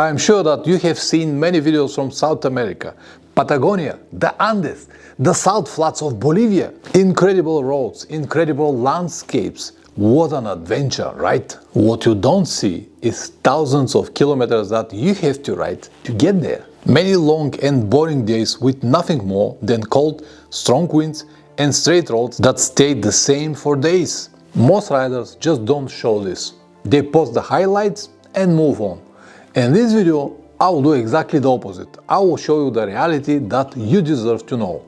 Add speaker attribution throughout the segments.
Speaker 1: I'm sure that you have seen many videos from South America, Patagonia, the Andes, the salt flats of Bolivia. Incredible roads, incredible landscapes. What an adventure, right? What you don't see is thousands of kilometers that you have to ride to get there. Many long and boring days with nothing more than cold, strong winds and straight roads that stay the same for days. Most riders just don't show this. They post the highlights and move on. In this video, I will do exactly the opposite. I will show you the reality that you deserve to know.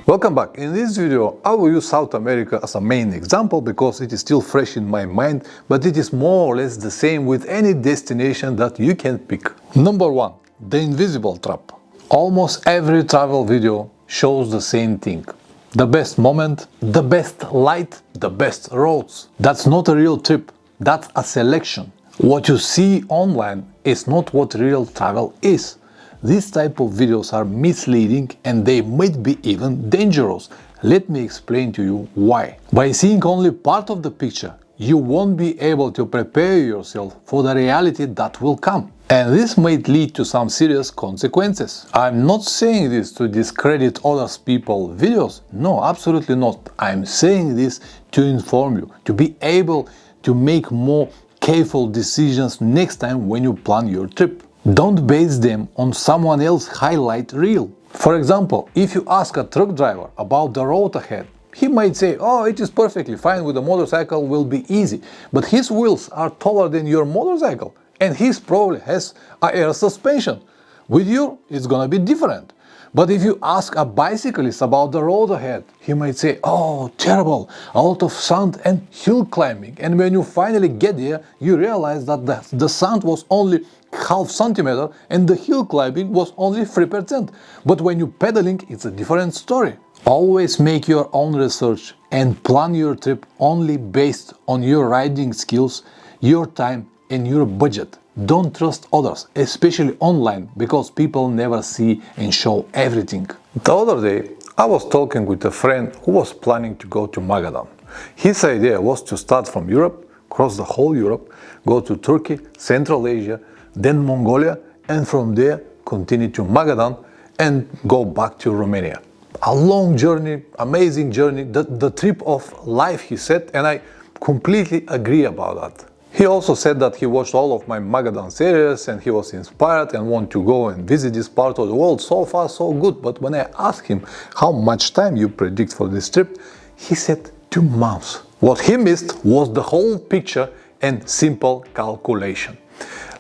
Speaker 1: Welcome back. In this video, I will use South America as a main example because it is still fresh in my mind, but it is more or less the same with any destination that you can pick. Number 1. The invisible trap. Almost every travel video shows the same thing. The best moment, the best light, the best roads. That's not a real trip, that's a selection. What you see online is not what real travel is. These type of videos are misleading and they might be even dangerous. Let me explain to you why. By seeing only part of the picture, you won't be able to prepare yourself for the reality that will come. And this might lead to some serious consequences. I'm not saying this to discredit other people's videos. No, absolutely not. I'm saying this to inform you, to be able to make more careful decisions next time when you plan your trip. Don't base them on someone else's highlight reel. For example, if you ask a truck driver about the road ahead, he might say, oh, it is perfectly fine with a motorcycle, will be easy. But his wheels are taller than your motorcycle and his probably has an air suspension. With you, it's gonna be different. But if you ask a bicyclist about the road ahead, he might say, oh, terrible, a lot of sand and hill climbing. And when you finally get there, you realize that the sand was only half centimeter and the hill climbing was only 3%. But when you're pedaling, it's a different story. Always make your own research and plan your trip only based on your riding skills, your time and your budget. Don't trust others, especially online, because people never see and show everything. The other day, I was talking with a friend who was planning to go to Magadan. His idea was to start from Europe, cross the whole Europe, go to Turkey, Central Asia, then Mongolia, and from there continue to Magadan and go back to Romania. A long journey, amazing journey, the trip of life, he said, and I completely agree about that. He also said that he watched all of my Magadan series and he was inspired and wanted to go and visit this part of the world. So far, so good. But when I asked him how much time you predict for this trip, he said 2 months. What he missed was the whole picture and simple calculation.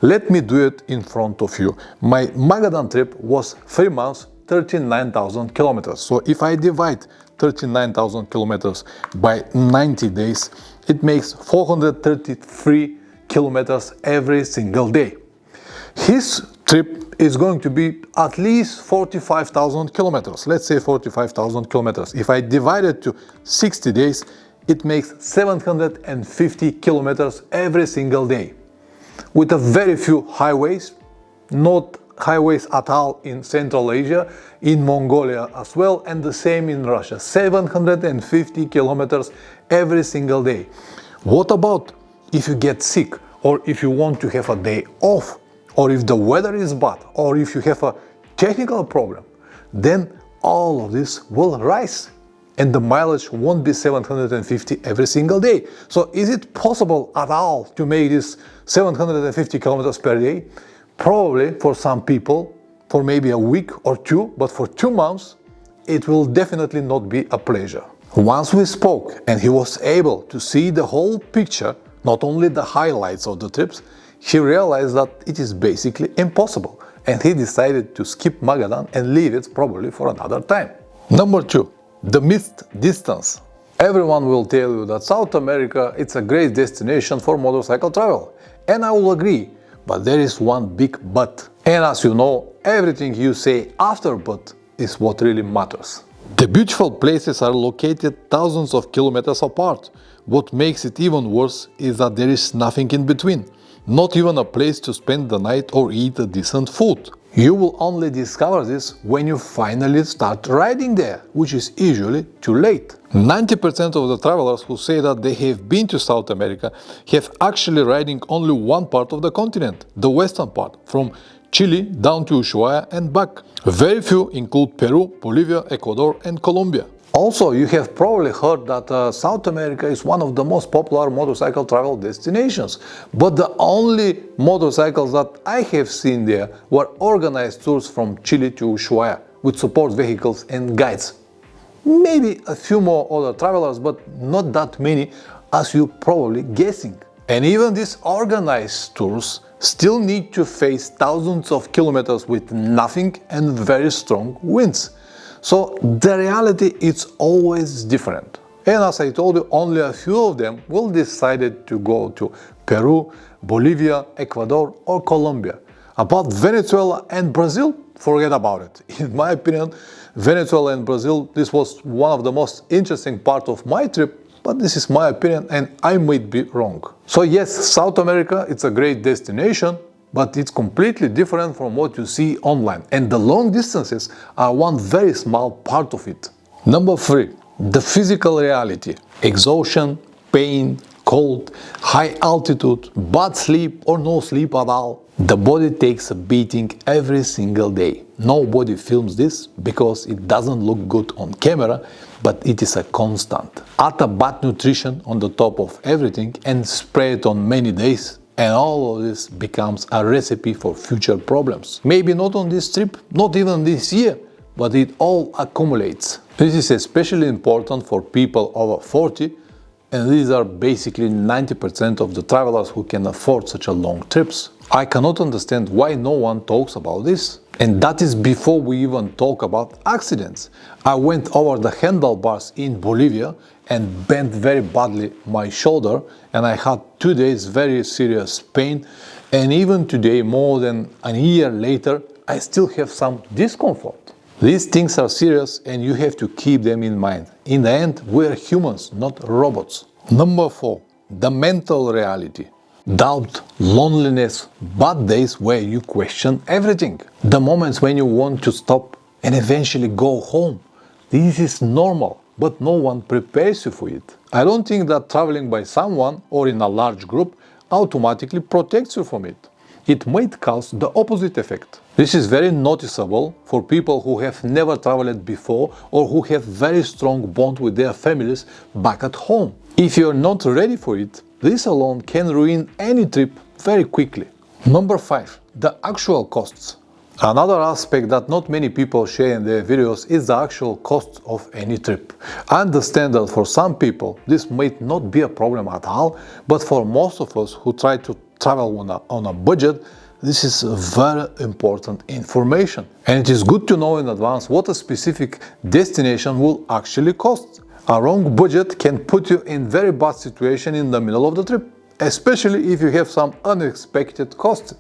Speaker 1: Let me do it in front of you. My Magadan trip was 3 months, 39,000 kilometers. So if I divide 39,000 kilometers by 90 days, it makes 433 kilometers every single day. His trip is going to be at least 45,000 kilometers. Let's say 45,000 kilometers. If I divide it to 60 days, it makes 750 kilometers every single day. With a very few highways, not highways at all in Central Asia, in Mongolia as well, and the same in Russia. 750 kilometers every single day. What about if you get sick, or if you want to have a day off, or if the weather is bad, or if you have a technical problem? Then all of this will rise and the mileage won't be 750 every single day. So is it possible at all to make this 750 kilometers per day? Probably for some people, for maybe a week or two, but for 2 months, it will definitely not be a pleasure. Once we spoke and he was able to see the whole picture, not only the highlights of the trips, he realized that it is basically impossible and he decided to skip Magadan and leave it probably for another time. Number 2. The missed distance. Everyone will tell you that South America it's a great destination for motorcycle travel, and I will agree. But there is one big but. And as you know, everything you say after but is what really matters. The beautiful places are located thousands of kilometers apart. What makes it even worse is that there is nothing in between. Not even a place to spend the night or eat a decent food. You will only discover this when you finally start riding there, which is usually too late. 90% of the travelers who say that they have been to South America have actually riding only one part of the continent, the western part, from Chile down to Ushuaia and back. Very few include Peru, Bolivia, Ecuador and Colombia. Also, you have probably heard that South America is one of the most popular motorcycle travel destinations, but the only motorcycles that I have seen there were organized tours from Chile to Ushuaia with support vehicles and guides. Maybe a few more other travelers, but not that many as you're probably guessing. And even these organized tours still need to face thousands of kilometers with nothing and very strong winds. So the reality is always different. And as I told you, only a few of them will decide to go to Peru, Bolivia, Ecuador or Colombia. About Venezuela and Brazil, forget about it. In my opinion, Venezuela and Brazil, this was one of the most interesting parts of my trip, but this is my opinion and I might be wrong. So yes, South America, it's a great destination, but it's completely different from what you see online, and the long distances are one very small part of it. Number 3. The physical reality. Exhaustion, pain, cold, high altitude, bad sleep or no sleep at all. The body takes a beating every single day. Nobody films this because it doesn't look good on camera, but it is a constant. Add a bad nutrition on the top of everything and spray it on many days, and all of this becomes a recipe for future problems. Maybe not on this trip, not even this year, but it all accumulates. This is especially important for people over 40, and these are basically 90% of the travelers who can afford such a long trips. I cannot understand why no one talks about this. And that is before we even talk about accidents. I went over the handlebars in Bolivia and bent very badly my shoulder, and I had 2 days very serious pain, and even today, more than a year later, I still have some discomfort. These things are serious and you have to keep them in mind. In the end, we're humans, not robots. Number 4. The mental reality. Doubt, loneliness, bad days where you question everything. The moments when you want to stop and eventually go home. This is normal, but no one prepares you for it. I don't think that traveling by someone or in a large group automatically protects you from it. It might cause the opposite effect. This is very noticeable for people who have never traveled before or who have very strong bond with their families back at home. If you're not ready for it, this alone can ruin any trip very quickly. Number 5. The actual costs. Another aspect that not many people share in their videos is the actual cost of any trip. I understand that for some people this might not be a problem at all, but for most of us who try to travel on a budget, this is very important information. And it is good to know in advance what a specific destination will actually cost. A wrong budget can put you in very bad situation in the middle of the trip, especially if you have some unexpected costs.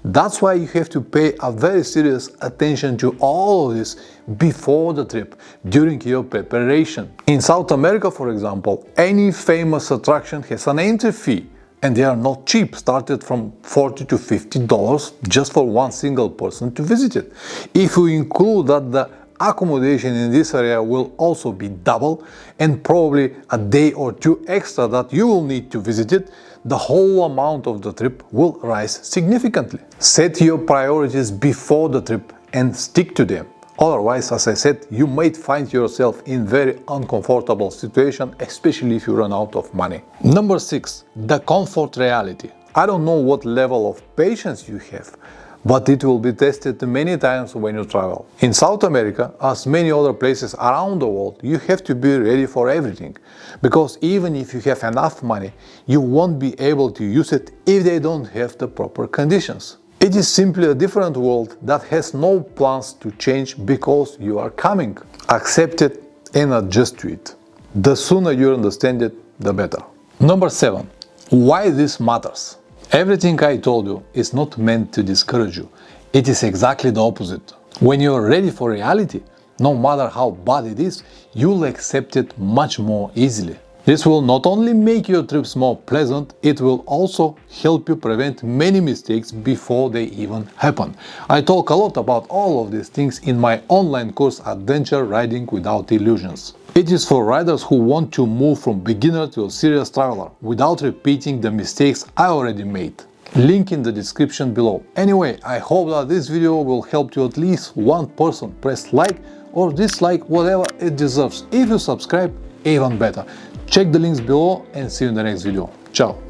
Speaker 1: That's why you have to pay a very serious attention to all of this before the trip, during your preparation. In South America, for example, any famous attraction has an entry fee, and they are not cheap, started from $40 to $50 just for one single person to visit it. If you include that the accommodation in this area will also be double, and probably a day or two extra that you will need to visit it, the whole amount of the trip will rise significantly. Set your priorities before the trip and stick to them. Otherwise, as I said, you might find yourself in very uncomfortable situation, especially if you run out of money. Number 6. The comfort reality. I don't know what level of patience you have, but it will be tested many times when you travel. In South America, as many other places around the world, you have to be ready for everything. Because even if you have enough money, you won't be able to use it if they don't have the proper conditions. It is simply a different world that has no plans to change because you are coming. Accept it and adjust to it. The sooner you understand it, the better. Number 7. Why this matters. Everything I told you is not meant to discourage you. It is exactly the opposite. When you are ready for reality, no matter how bad it is, you'll accept it much more easily. This will not only make your trips more pleasant, it will also help you prevent many mistakes before they even happen. I talk a lot about all of these things in my online course Adventure Riding Without Illusions. It is for riders who want to move from beginner to a serious traveler without repeating the mistakes I already made. Link in the description below. Anyway, I hope that this video will help you at least one person. Press like or dislike, whatever it deserves. If you subscribe, even better. Check the links below and see you in the next video. Ciao!